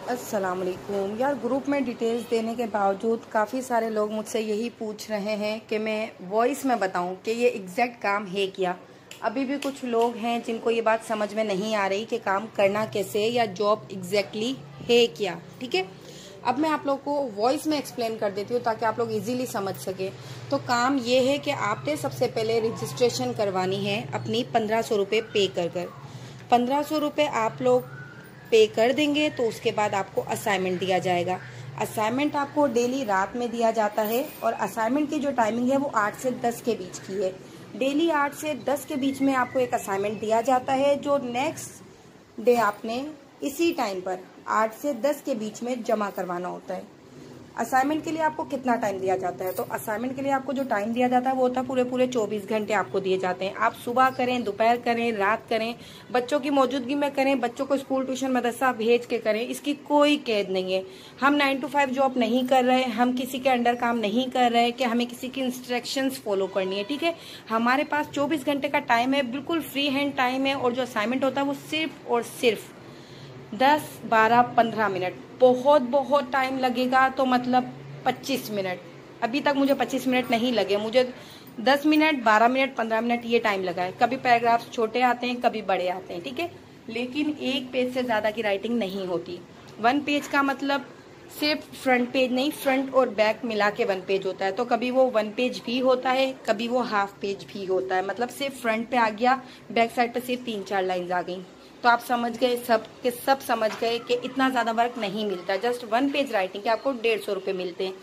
अस्सलाम वालेकुम यार। ग्रुप में डिटेल्स देने के बावजूद काफ़ी सारे लोग मुझसे यही पूछ रहे हैं कि मैं वॉइस में बताऊं कि ये एग्जैक्ट काम है क्या। अभी भी कुछ लोग हैं जिनको ये बात समझ में नहीं आ रही कि काम करना कैसे या जॉब एग्जैक्टली है क्या। ठीक है, अब मैं आप लोग को वॉइस में एक्सप्लेन कर देती हूँ ताकि आप लोग इजीली समझ सके। तो काम ये है कि आपने सबसे पहले रजिस्ट्रेशन करवानी है अपनी 1500 रुपये पे कर 1500 रुपये आप लोग पे कर देंगे तो उसके बाद आपको असाइनमेंट दिया जाएगा। असाइनमेंट आपको डेली रात में दिया जाता है और असाइनमेंट की जो टाइमिंग है वो 8 से 10 के बीच की है। डेली 8 से 10 के बीच में आपको एक असाइनमेंट दिया जाता है जो नेक्स्ट डे आपने इसी टाइम पर 8 से 10 के बीच में जमा करवाना होता है। असाइनमेंट के लिए आपको कितना टाइम दिया जाता है? तो असाइनमेंट के लिए आपको जो टाइम दिया जाता है वो होता है पूरे 24 घंटे आपको दिए जाते हैं। आप सुबह करें, दोपहर करें, रात करें, बच्चों की मौजूदगी में करें, बच्चों को स्कूल ट्यूशन मदरसा भेज के करें, इसकी कोई कैद नहीं है। हम 9 to 5 जॉब नहीं कर रहे, हम किसी के अंडर काम नहीं कर रहे कि हमें किसी की इंस्ट्रक्शंस फॉलो करनी है। ठीक है, हमारे पास 24 घंटे का टाइम है, बिल्कुल फ्री हैंड टाइम है। और जो असाइनमेंट होता है वो सिर्फ और सिर्फ 10, 12, 15 मिनट, बहुत टाइम लगेगा तो मतलब 25 मिनट। अभी तक मुझे 25 मिनट नहीं लगे, मुझे 10 मिनट, 12 मिनट, 15 मिनट ये टाइम लगा है। कभी पैराग्राफ्स छोटे आते हैं, कभी बड़े आते हैं। ठीक है, लेकिन एक पेज से ज्यादा की राइटिंग नहीं होती। 1 पेज का मतलब सिर्फ फ्रंट पेज नहीं, फ्रंट और बैक मिला के 1 पेज होता है। तो कभी वो 1 पेज भी होता है, कभी वो हाफ पेज भी होता है। मतलब सिर्फ फ्रंट पे आ गया, बैक साइड पे सिर्फ 3-4 लाइन आ गई। तो आप समझ गए, सब के सब समझ गए कि इतना ज्यादा वर्क नहीं मिलता। जस्ट 1 पेज राइटिंग के आपको 150 रुपये मिलते हैं।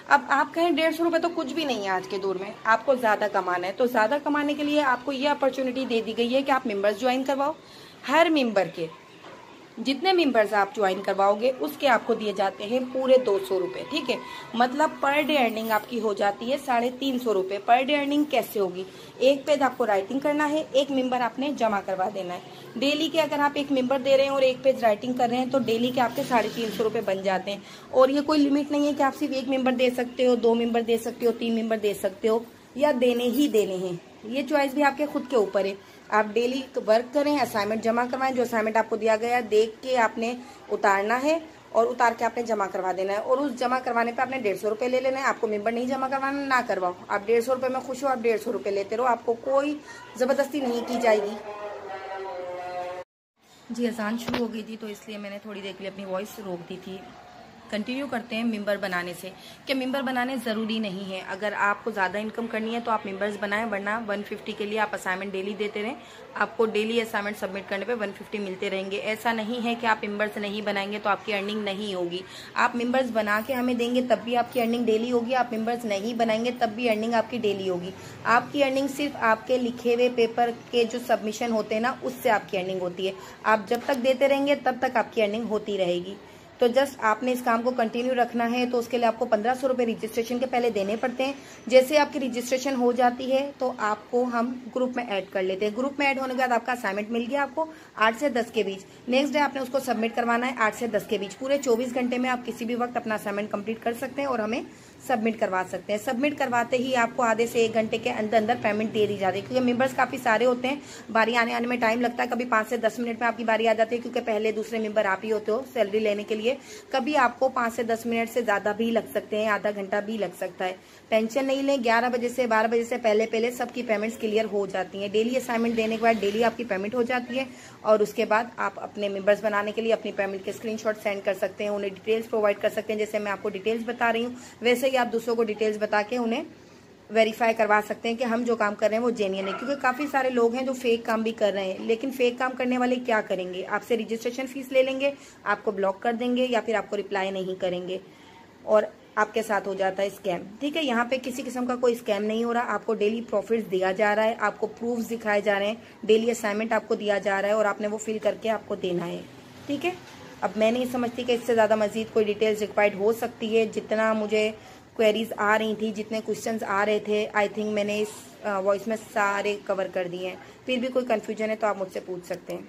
अब आप कहें 150 रुपये तो कुछ भी नहीं है आज के दौर में, आपको ज्यादा कमाना है। तो ज्यादा कमाने के लिए आपको ये अपॉर्चुनिटी दे दी गई है कि आप मेंबर्स ज्वाइन करवाओ। हर मेंबर के जितने मेंबर्स आप ज्वाइन करवाओगे उसके आपको दिए जाते हैं पूरे 200 रुपये। ठीक है, मतलब पर डे अर्निंग आपकी हो जाती है 350 रुपये। पर डे अर्निंग कैसे होगी? 1 पेज आपको राइटिंग करना है, 1 मेंबर आपने जमा करवा देना है। डेली के अगर आप 1 मेंबर दे रहे हैं और 1 पेज राइटिंग कर रहे हैं तो डेली के आपके 350 रुपये बन जाते हैं। और ये कोई लिमिट नहीं है कि आप सिर्फ 1 मेंबर दे सकते हो, 2 मेंबर दे सकते हो, 3 मेंबर दे सकते हो या देने ही देने हैं। ये चॉइस भी आपके खुद के ऊपर है। आप डेली वर्क करें, असाइनमेंट जमा करवाएं। जो असाइनमेंट आपको दिया गया देख के आपने उतारना है और उतार के आपने जमा करवा देना है। और उस जमा करवाने पे आपने 150 रुपये ले लेना है। आपको मेंबर नहीं जमा करवाना, ना करवाओ। आप 150 रुपये में खुश हो, आप 150 रुपये लेते रहो, आपको कोई जबरदस्ती नहीं की जाएगी। जी, अजान शुरू हो गई थी तो इसलिए मैंने थोड़ी देर के लिए अपनी वॉइस रोक दी थी। कंटिन्यू करते हैं मेंबर बनाने से कि मेंबर बनाने ज़रूरी नहीं है। अगर आपको ज़्यादा इनकम करनी है तो आप मेंबर्स बनाएं, वरना 150 के लिए आप असाइनमेंट डेली देते रहें। आपको डेली असाइनमेंट सबमिट करने पे 150 मिलते रहेंगे। ऐसा नहीं है कि आप मेंबर्स नहीं बनाएंगे तो आपकी अर्निंग नहीं होगी। आप मेंबर्स बना के हमें देंगे तब भी आपकी अर्निंग डेली होगी। आप मेंबर्स नहीं बनाएंगे तब भी अर्निंग आपकी डेली होगी। आपकी अर्निंग सिर्फ आपके लिखे हुए पेपर के जो सबमिशन होते हैं ना, उससे आपकी अर्निंग होती है। आप जब तक देते रहेंगे तब तक आपकी अर्निंग होती रहेगी। तो जस्ट आपने इस काम को कंटिन्यू रखना है। तो उसके लिए आपको 1500 रुपये रजिस्ट्रेशन के पहले देने पड़ते हैं। जैसे आपकी रजिस्ट्रेशन हो जाती है तो आपको हम ग्रुप में ऐड कर लेते हैं। ग्रुप में ऐड होने के बाद आपका असाइनमेंट मिल गया आपको 8 से 10 के बीच। नेक्स्ट डे आपने उसको सबमिट करवाना है 8 से 10 के बीच। पूरे 24 घंटे में आप किसी भी वक्त अपना असाइनमेंट कंप्लीट कर सकते हैं और हमें सबमिट करवा सकते हैं। सबमिट करवाते ही आपको आधे से 1 घंटे के अंदर अंदर पेमेंट दे दी जाती है, क्योंकि मेंबर्स काफी सारे होते हैं। बारी आने में टाइम लगता है। कभी 5 से 10 मिनट में आपकी बारी आ जाती है, क्योंकि पहले दूसरे मेंबर आप ही होते हो सैलरी लेने के लिए। कभी आपको 5 से 10 मिनट से ज्यादा भी लग सकते हैं, आधा घंटा भी लग सकता है। टेंशन नहीं लें, 11 बजे से 12 बजे से पहले सबकी पेमेंट्स क्लियर हो जाती हैं। डेली असाइनमेंट देने के बाद डेली आपकी पेमेंट हो जाती है और उसके बाद आप अपने मेंबर्स बनाने के लिए अपनी पेमेंट के स्क्रीनशॉट सेंड कर सकते हैं, उन्हें डिटेल्स प्रोवाइड कर सकते हैं। जैसे मैं आपको डिटेल्स बता रही हूँ वैसे ही आप दूसरों को डिटेल्स बता के उन्हें वेरीफाई करवा सकते हैं कि हम जो काम कर रहे हैं वो जेन्युइन है। क्योंकि काफी सारे लोग हैं जो फेक काम भी कर रहे हैं। लेकिन फेक काम करने वाले क्या करेंगे? आपसे रजिस्ट्रेशन फीस ले लेंगे, आपको ब्लॉक कर देंगे या फिर आपको रिप्लाई नहीं करेंगे और आपके साथ हो जाता है स्कैम। ठीक है, यहाँ पे किसी किस्म का कोई स्कैम नहीं हो रहा। आपको डेली प्रॉफिट्स दिया जा रहा है, आपको प्रूफ्स दिखाए जा रहे हैं, डेली असाइनमेंट आपको दिया जा रहा है और आपने वो फिल करके आपको देना है। ठीक है, अब मैं नहीं समझती कि इससे ज्यादा मजीद कोई डिटेल्स रिक्वायर्ड हो सकती है। जितना मुझे क्वेरीज आ रही थी, जितने क्वेश्चंस आ रहे थे, आई थिंक मैंने इस वॉइस में सारे कवर कर दिए हैं। फिर भी कोई कंफ्यूजन है तो आप मुझसे पूछ सकते हैं।